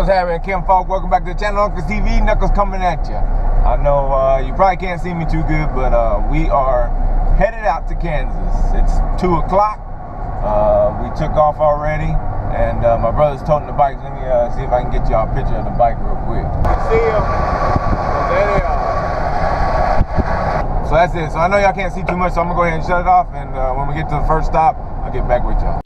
What's happening, Kim folk? Welcome back to the channel, Knuckles TV. Knuckles coming at you. I know you probably can't see me too good, but we are headed out to Kansas. It's 2 o'clock. We took off already, and my brother's toting the bikes. Let me see if I can get y'all a picture of the bike real quick. See them? There they are. So that's it. So I know y'all can't see too much, so I'm gonna go ahead and shut it off. And when we get to the first stop, I'll get back with y'all.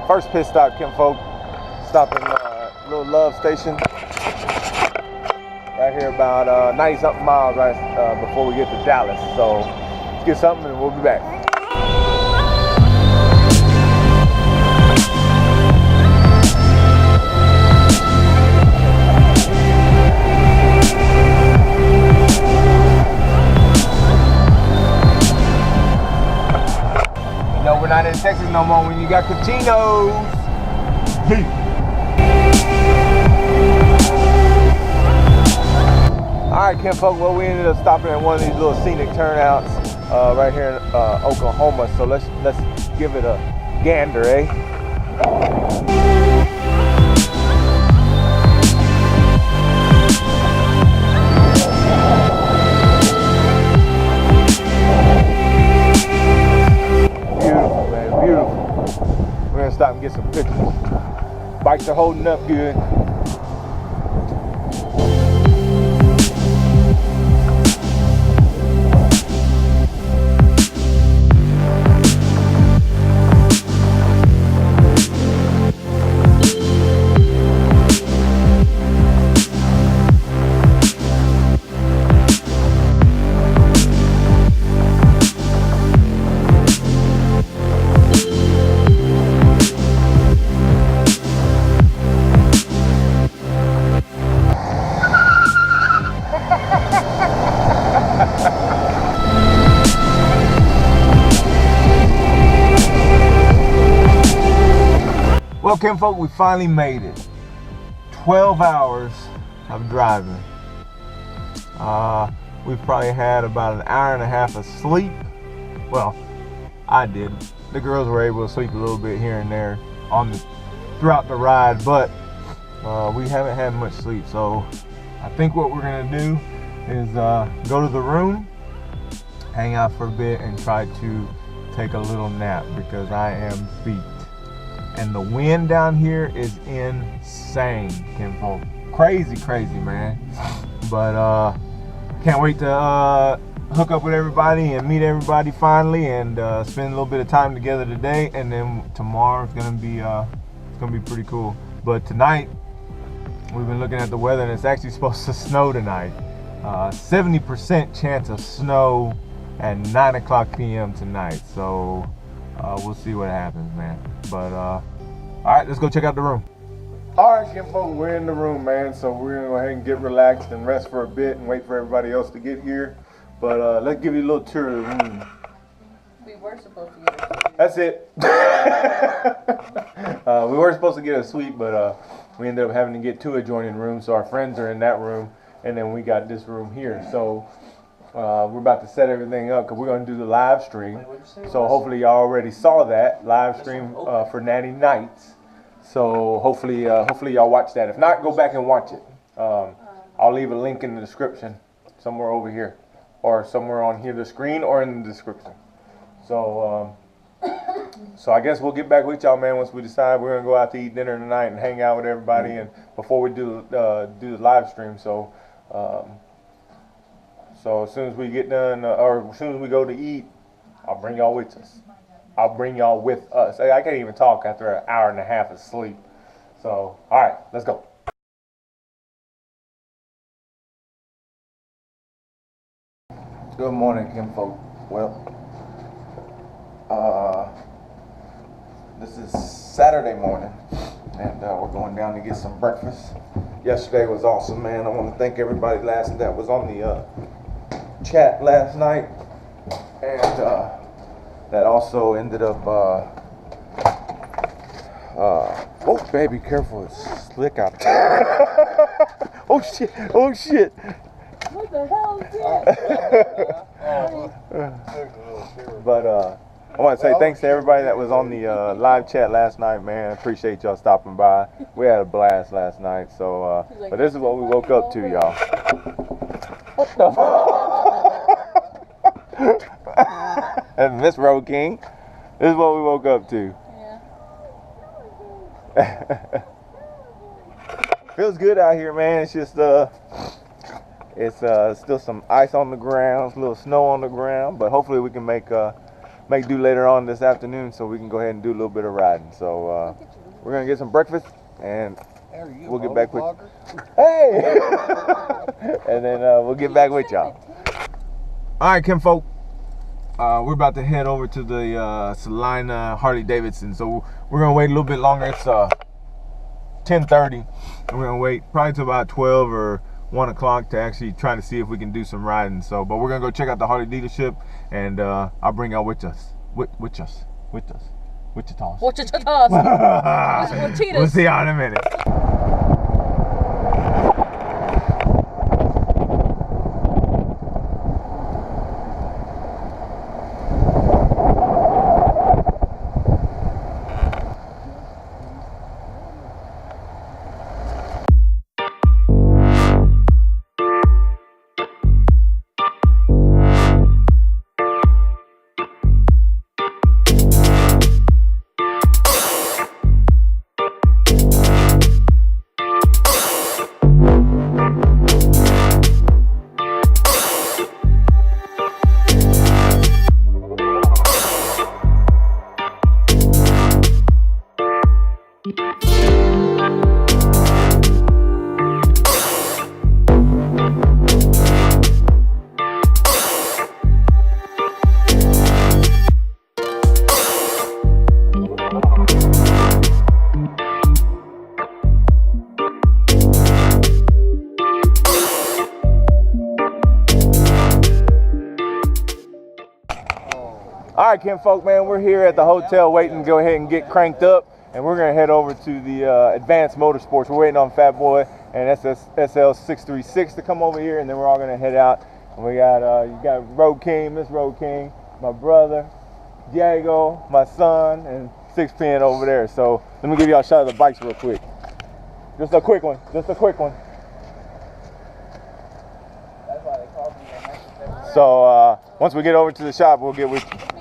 First pit stop, Kim folk. Stopping Little Love Station. Right here about 90-something miles right before we get to Dallas. So let's get something and we'll be back. You know we're not in Texas no more when you got casinos. Alright, Kim folk, well, we ended up stopping at one of these little scenic turnouts right here in Oklahoma, so let's give it a gander, eh? Beautiful, man, beautiful. We're gonna stop and get some pictures. Bikes are holding up good. Well, Kim folk, we finally made it. 12 hours of driving. We've probably had about an hour and a half of sleep. Well, I did. The girls were able to sleep a little bit here and there throughout the ride, but we haven't had much sleep. So I think what we're gonna do is go to the room, hang out for a bit, and try to take a little nap because I am beat. And the wind down here is insane, Kim folk. Crazy, man. But can't wait to hook up with everybody and meet everybody finally, and spend a little bit of time together today. And then tomorrow is gonna be pretty cool. But tonight we've been looking at the weather, and it's actually supposed to snow tonight. 70% chance of snow at 9 o'clock p.m. tonight. So we'll see what happens, man. But all right, let's go check out the room. All right, Kim folk, we're in the room, man. So we're gonna go ahead and get relaxed and rest for a bit and wait for everybody else to get here. But let's give you a little tour of the room. We were supposed to get a suite. That's it. We were supposed to get a suite, but we ended up having to get 2 adjoining rooms. So our friends are in that room, and then we got this room here. So we're about to set everything up because we're going to do the live stream. So hopefully y'all already saw that live stream for Natty Nights. So hopefully y'all watch that. If not, go back and watch it. I'll leave a link in the description somewhere over here, or somewhere on here, the screen, or in the description. So so I guess we'll get back with y'all, man, once we decide we're gonna go out to eat dinner tonight and hang out with everybody, and before we do the live stream. So so as soon as we get done, or as soon as we go to eat, I'll bring y'all with us. I can't even talk after an hour and a half of sleep. So, all right, let's go. Good morning, Kim folk. Well, this is Saturday morning, and we're going down to get some breakfast. Yesterday was awesome, man. I want to thank everybody that was on the chat last night, and that also ended up, oh baby, careful, it's slick out there. Oh shit, oh shit. What the hell is that? But I want to say thanks to everybody that was on the live chat last night, man. Appreciate y'all stopping by. We had a blast last night, so but this is what we woke up to, y'all. What the and Miss Roadking, this is what we woke up to. Yeah. Feels good out here, man. It's just it's still some ice on the ground, a little snow on the ground, but hopefully we can make do later on this afternoon, so we can go ahead and do a little bit of riding. So we're gonna get some breakfast and we'll get back with you. Hey, and then we'll get back with y'all. All right, Kimfolk. We're about to head over to the Salina Harley-Davidson, so we're gonna wait a little bit longer. It's 10:30, and we're gonna wait probably till about 12 or 1 o'clock to actually try to see if we can do some riding. So, but we're gonna go check out the Harley dealership, and I'll bring y'all with us. Wichita. We'll see y'all in a minute. All right, Kimfolk, man, we're here at the hotel waiting to go ahead and get cranked up, and we're gonna head over to the Advanced Motorsports. We're waiting on Fat Boy and SL636 to come over here, and then we're all gonna head out. And we got you got Roadking, Miss Roadking, my brother, Diego, my son, and 6-Pin over there. So let me give y'all a shot of the bikes real quick. Just a quick one. Just a quick one. So once we get over to the shop, we'll get with you.